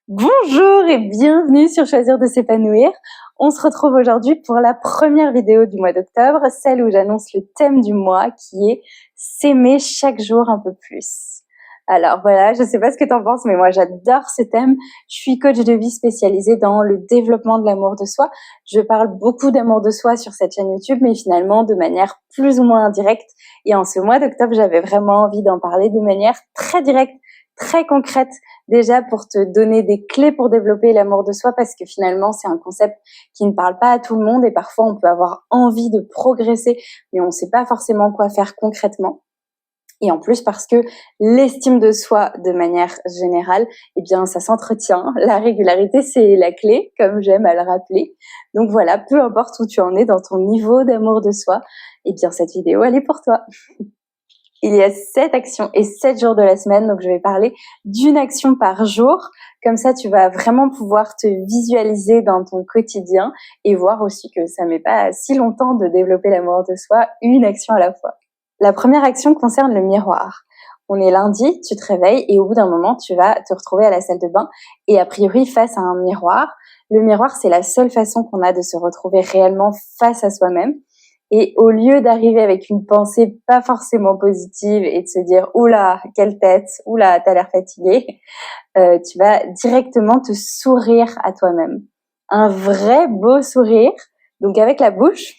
Bonjour et bienvenue sur Choisir de s'épanouir. On se retrouve aujourd'hui pour la première vidéo du mois d'octobre, celle où j'annonce le thème du mois qui est s'aimer chaque jour un peu plus. Alors voilà, je sais pas ce que t'en penses, mais moi j'adore ce thème. Je suis coach de vie spécialisée dans le développement de l'amour de soi. Je parle beaucoup d'amour de soi sur cette chaîne YouTube, mais finalement de manière plus ou moins indirecte. Et en ce mois d'octobre, j'avais vraiment envie d'en parler de manière très directe, très concrète, déjà pour te donner des clés pour développer l'amour de soi, parce que finalement c'est un concept qui ne parle pas à tout le monde et parfois on peut avoir envie de progresser mais on ne sait pas forcément quoi faire concrètement. Et en plus parce que l'estime de soi de manière générale, eh bien ça s'entretient. La régularité c'est la clé, comme j'aime à le rappeler. Donc voilà, peu importe où tu en es dans ton niveau d'amour de soi, eh bien cette vidéo elle est pour toi. Il y a 7 actions et 7 jours de la semaine, donc je vais parler d'une action par jour. Comme ça, tu vas vraiment pouvoir te visualiser dans ton quotidien et voir aussi que ça met pas si longtemps de développer l'amour de soi, une action à la fois. La première action concerne le miroir. On est lundi, tu te réveilles et au bout d'un moment, tu vas te retrouver à la salle de bain et a priori face à un miroir. Le miroir, c'est la seule façon qu'on a de se retrouver réellement face à soi-même. Et au lieu d'arriver avec une pensée pas forcément positive et de se dire oula quelle tête, oula t'as l'air fatigué, tu vas directement te sourire à toi-même, un vrai beau sourire, donc avec la bouche,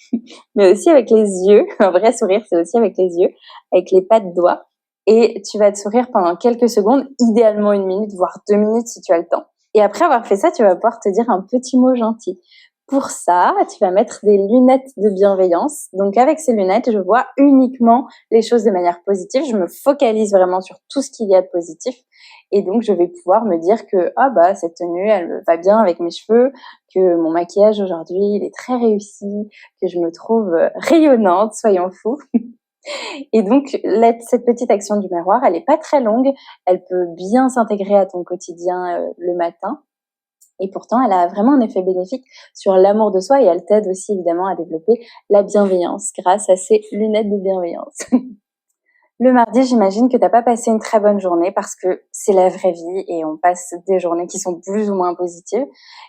mais aussi avec les yeux. Un vrai sourire, c'est aussi avec les yeux, avec les pas de doigts, et tu vas te sourire pendant quelques secondes, idéalement 1 minute, voire 2 minutes si tu as le temps. Et après avoir fait ça, tu vas pouvoir te dire un petit mot gentil. Pour ça, tu vas mettre des lunettes de bienveillance. Donc avec ces lunettes, je vois uniquement les choses de manière positive. Je me focalise vraiment sur tout ce qu'il y a de positif. Et donc je vais pouvoir me dire que cette tenue, elle me va bien avec mes cheveux, que mon maquillage aujourd'hui, il est très réussi, que je me trouve rayonnante, soyons fous. Et donc cette petite action du miroir, elle est pas très longue, elle peut bien s'intégrer à ton quotidien le matin. Et pourtant, elle a vraiment un effet bénéfique sur l'amour de soi et elle t'aide aussi évidemment à développer la bienveillance grâce à ces lunettes de bienveillance. Le mardi, j'imagine que t'as pas passé une très bonne journée parce que c'est la vraie vie et on passe des journées qui sont plus ou moins positives.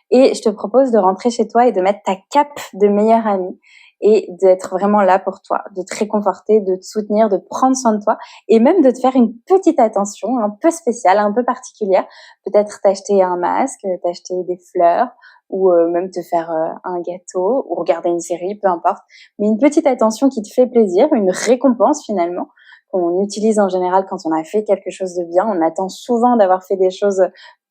Et je te propose de rentrer chez toi et de mettre ta cape de meilleure amie et d'être vraiment là pour toi, de te réconforter, de te soutenir, de prendre soin de toi et même de te faire une petite attention un peu spéciale, un peu particulière. Peut-être t'acheter un masque, t'acheter des fleurs ou même te faire un gâteau ou regarder une série, peu importe. Mais une petite attention qui te fait plaisir, une récompense finalement qu'on utilise en général quand on a fait quelque chose de bien. On attend souvent d'avoir fait des choses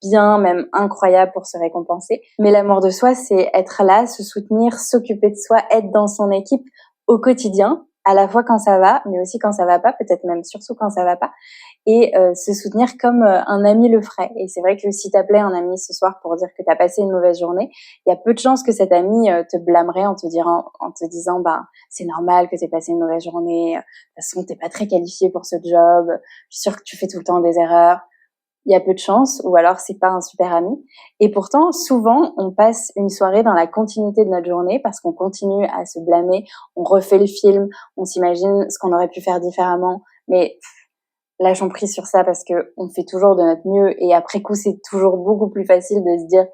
bien, même incroyables pour se récompenser. Mais l'amour de soi, c'est être là, se soutenir, s'occuper de soi, être dans son équipe au quotidien, à la fois quand ça va, mais aussi quand ça va pas, peut-être même surtout quand ça va pas, et se soutenir comme un ami le ferait. Et c'est vrai que si t'appelais un ami ce soir pour dire que t'as passé une mauvaise journée, il y a peu de chances que cet ami te blâmerait en te disant c'est normal que t'aies passé une mauvaise journée, de toute façon t'es pas très qualifié pour ce job, je suis sûre que tu fais tout le temps des erreurs. Il y a peu de chances, ou alors c'est pas un super ami. Et pourtant, souvent, on passe une soirée dans la continuité de notre journée parce qu'on continue à se blâmer, on refait le film, on s'imagine ce qu'on aurait pu faire différemment, mais lâchons prise sur ça parce que on fait toujours de notre mieux et après coup c'est toujours beaucoup plus facile de se dire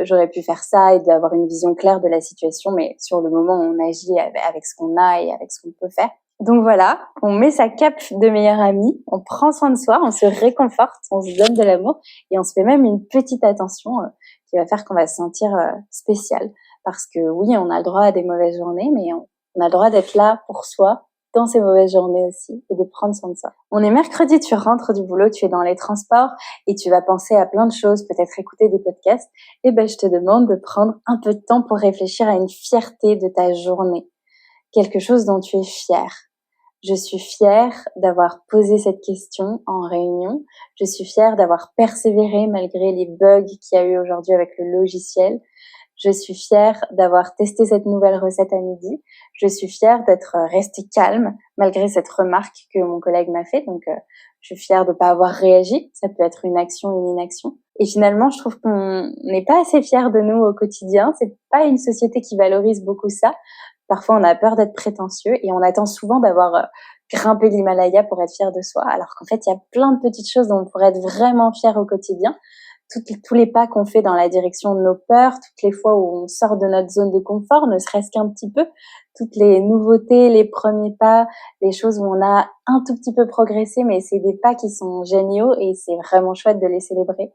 j'aurais pu faire ça et d'avoir une vision claire de la situation, mais sur le moment on agit avec ce qu'on a et avec ce qu'on peut faire. Donc voilà, on met sa cape de meilleure amie, on prend soin de soi, on se réconforte, on se donne de l'amour et on se fait même une petite attention qui va faire qu'on va se sentir spécial, parce que oui, on a le droit à des mauvaises journées, mais on a le droit d'être là pour soi dans ces mauvaises journées aussi et de prendre soin de soi. On est mercredi, tu rentres du boulot, tu es dans les transports et tu vas penser à plein de choses, peut-être écouter des podcasts. Et je te demande de prendre un peu de temps pour réfléchir à une fierté de ta journée, quelque chose dont tu es fier. Je suis fière d'avoir posé cette question en réunion. Je suis fière d'avoir persévéré malgré les bugs qu'il y a eu aujourd'hui avec le logiciel. Je suis fière d'avoir testé cette nouvelle recette à midi. Je suis fière d'être restée calme malgré cette remarque que mon collègue m'a fait. Donc, je suis fière de ne pas avoir réagi. Ça peut être une action, une inaction. Et finalement, je trouve qu'on n'est pas assez fiers de nous au quotidien. C'est pas une société qui valorise beaucoup ça. Parfois, on a peur d'être prétentieux et on attend souvent d'avoir grimpé l'Himalaya pour être fier de soi. Alors qu'en fait, il y a plein de petites choses dont on pourrait être vraiment fier au quotidien. tous les pas qu'on fait dans la direction de nos peurs, toutes les fois où on sort de notre zone de confort, ne serait-ce qu'un petit peu, toutes les nouveautés, les premiers pas, les choses où on a un tout petit peu progressé, mais c'est des pas qui sont géniaux et c'est vraiment chouette de les célébrer.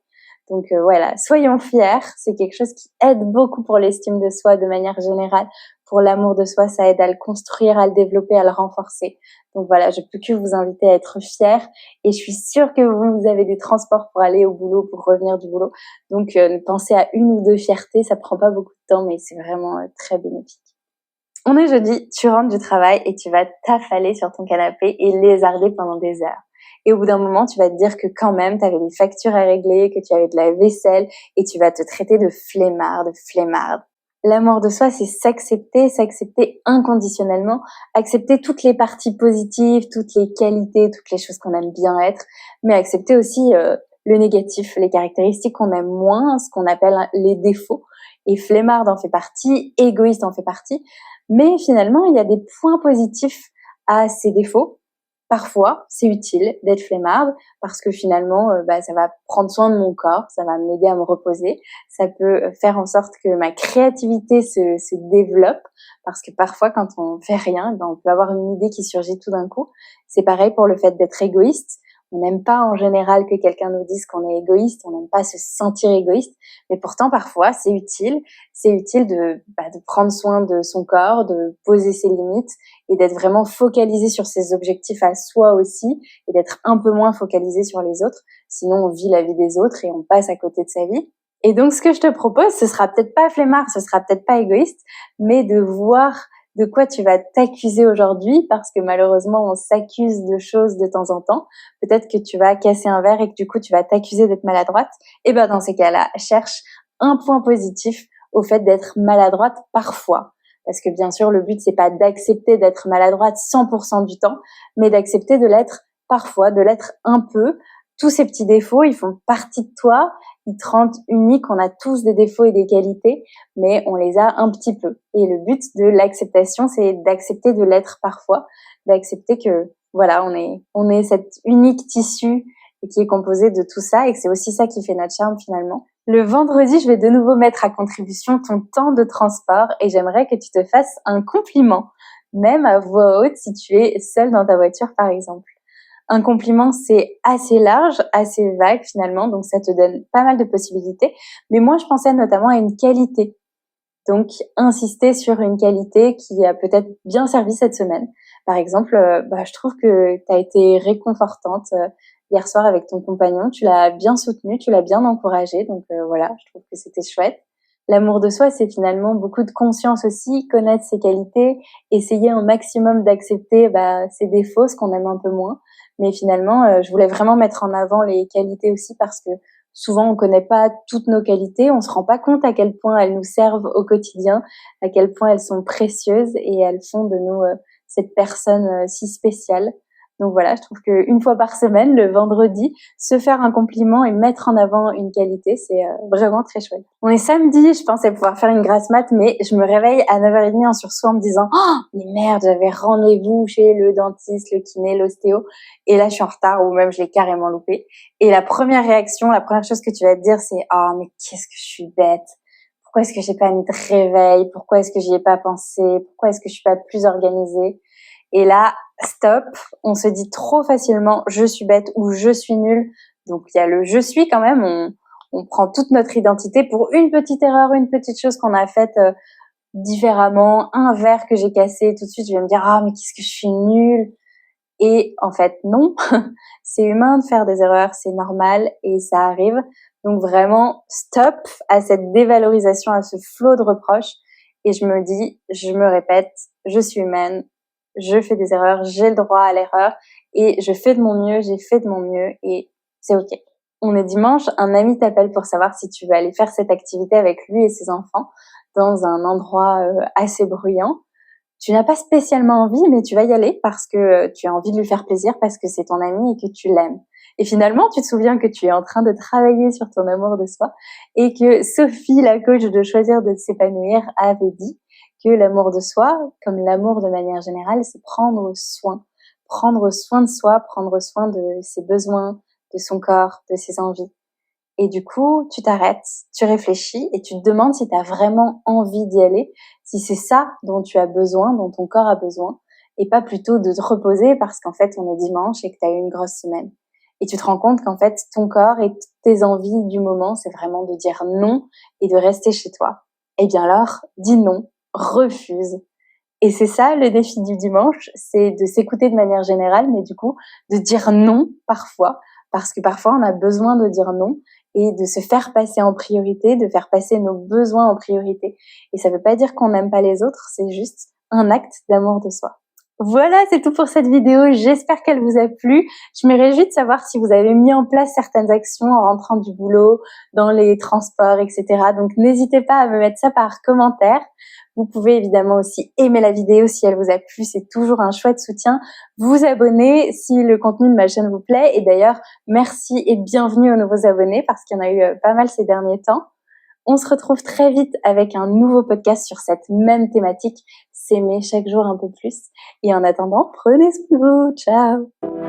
Donc voilà, soyons fiers, c'est quelque chose qui aide beaucoup pour l'estime de soi de manière générale. Pour l'amour de soi, ça aide à le construire, à le développer, à le renforcer. Donc voilà, je peux que vous inviter à être fiers et je suis sûre que vous avez des transports pour aller au boulot, pour revenir du boulot. Donc pensez à une ou deux fiertés, ça prend pas beaucoup de temps mais c'est vraiment très bénéfique. On est jeudi, tu rentres du travail et tu vas t'affaler sur ton canapé et lézarder pendant des heures. Et au bout d'un moment, tu vas te dire que quand même, tu avais des factures à régler, que tu avais de la vaisselle et tu vas te traiter de flemmard, de flemmarde. L'amour de soi, c'est s'accepter inconditionnellement, accepter toutes les parties positives, toutes les qualités, toutes les choses qu'on aime bien être, mais accepter aussi le négatif, les caractéristiques qu'on aime moins, ce qu'on appelle les défauts. Et flemmard en fait partie, égoïste en fait partie. Mais finalement, il y a des points positifs à ces défauts. Parfois, c'est utile d'être flemmarde parce que finalement, ça va prendre soin de mon corps, ça va m'aider à me reposer, ça peut faire en sorte que ma créativité se développe parce que parfois, quand on fait rien, on peut avoir une idée qui surgit tout d'un coup. C'est pareil pour le fait d'être égoïste. On n'aime pas en général que quelqu'un nous dise qu'on est égoïste, on n'aime pas se sentir égoïste, mais pourtant parfois c'est utile de prendre soin de son corps, de poser ses limites et d'être vraiment focalisé sur ses objectifs à soi aussi et d'être un peu moins focalisé sur les autres. Sinon, on vit la vie des autres et on passe à côté de sa vie. Et donc, ce que je te propose, ce sera peut-être pas flemmard, ce sera peut-être pas égoïste, mais de voir de quoi tu vas t'accuser aujourd'hui parce que malheureusement, on s'accuse de choses de temps en temps. Peut-être que tu vas casser un verre et que du coup, tu vas t'accuser d'être maladroite. Et ben, dans ces cas-là, cherche un point positif au fait d'être maladroite parfois. Parce que bien sûr, le but, c'est pas d'accepter d'être maladroite 100% du temps, mais d'accepter de l'être parfois, de l'être un peu. Tous ces petits défauts, ils font partie de toi, ils te rendent unique, on a tous des défauts et des qualités, mais on les a un petit peu. Et le but de l'acceptation, c'est d'accepter de l'être parfois, d'accepter que, voilà, on est cet unique tissu qui est composé de tout ça et que c'est aussi ça qui fait notre charme finalement. Le vendredi, je vais de nouveau mettre à contribution ton temps de transport et j'aimerais que tu te fasses un compliment, même à voix haute si tu es seule dans ta voiture par exemple. Un compliment, c'est assez large, assez vague finalement, donc ça te donne pas mal de possibilités. Mais moi, je pensais notamment à une qualité. Donc, insister sur une qualité qui a peut-être bien servi cette semaine. Par exemple, je trouve que tu as été réconfortante hier soir avec ton compagnon. Tu l'as bien soutenu, tu l'as bien encouragé. Donc voilà, je trouve que c'était chouette. L'amour de soi, c'est finalement beaucoup de conscience aussi, connaître ses qualités, essayer un maximum d'accepter ses défauts, ce qu'on aime un peu moins. Mais finalement, je voulais vraiment mettre en avant les qualités aussi parce que souvent, on connaît pas toutes nos qualités, on se rend pas compte à quel point elles nous servent au quotidien, à quel point elles sont précieuses et elles font de nous cette personne si spéciale. Donc voilà, je trouve qu'une fois par semaine, le vendredi, se faire un compliment et mettre en avant une qualité, c'est vraiment très chouette. On est samedi, je pensais pouvoir faire une grasse mat, mais je me réveille à 9h30 en sursaut en me disant «Oh, mais merde, j'avais rendez-vous chez le dentiste, le kiné, l'ostéo, et là je suis en retard ou même je l'ai carrément loupé». Et la première réaction, la première chose que tu vas te dire, c'est «Oh, mais qu'est-ce que je suis bête! Pourquoi est-ce que j'ai pas mis de réveil? Pourquoi est-ce que j'y ai pas pensé? Pourquoi est-ce que je suis pas plus organisée?» Et là, stop, on se dit trop facilement je suis bête ou je suis nulle. Donc il y a le je suis quand même, on prend toute notre identité pour une petite erreur, une petite chose qu'on a faite différemment, un verre que j'ai cassé, tout de suite je vais me dire ah mais qu'est-ce que je suis nulle. Et en fait non, c'est humain de faire des erreurs, c'est normal et ça arrive. Donc vraiment stop à cette dévalorisation, à ce flot de reproches et je me dis, je me répète, je suis humaine, je fais des erreurs, j'ai le droit à l'erreur et je fais de mon mieux, j'ai fait de mon mieux et c'est ok. On est dimanche, un ami t'appelle pour savoir si tu veux aller faire cette activité avec lui et ses enfants dans un endroit assez bruyant. Tu n'as pas spécialement envie, mais tu vas y aller parce que tu as envie de lui faire plaisir, parce que c'est ton ami et que tu l'aimes. Et finalement, tu te souviens que tu es en train de travailler sur ton amour de soi et que Sophie, la coach de Choisir de s'épanouir, avait dit que l'amour de soi, comme l'amour de manière générale, c'est prendre soin. Prendre soin de soi, prendre soin de ses besoins, de son corps, de ses envies. Et du coup, tu t'arrêtes, tu réfléchis et tu te demandes si tu as vraiment envie d'y aller, si c'est ça dont tu as besoin, dont ton corps a besoin, et pas plutôt de te reposer parce qu'en fait, on est dimanche et que tu as eu une grosse semaine. Et tu te rends compte qu'en fait, ton corps et toutes tes envies du moment, c'est vraiment de dire non et de rester chez toi. Eh bien alors, dis non, refuse. Et c'est ça le défi du dimanche, c'est de s'écouter de manière générale, mais du coup, de dire non parfois, parce que parfois on a besoin de dire non et de se faire passer en priorité, de faire passer nos besoins en priorité. Et ça veut pas dire qu'on n'aime pas les autres, c'est juste un acte d'amour de soi. Voilà, c'est tout pour cette vidéo. J'espère qu'elle vous a plu. Je me réjouis de savoir si vous avez mis en place certaines actions en rentrant du boulot, dans les transports, etc. Donc, n'hésitez pas à me mettre ça par commentaire. Vous pouvez évidemment aussi aimer la vidéo si elle vous a plu. C'est toujours un chouette soutien. Vous abonner si le contenu de ma chaîne vous plaît. Et d'ailleurs, merci et bienvenue aux nouveaux abonnés parce qu'il y en a eu pas mal ces derniers temps. On se retrouve très vite avec un nouveau podcast sur cette même thématique, s'aimer chaque jour un peu plus. Et en attendant, prenez soin de vous. Ciao!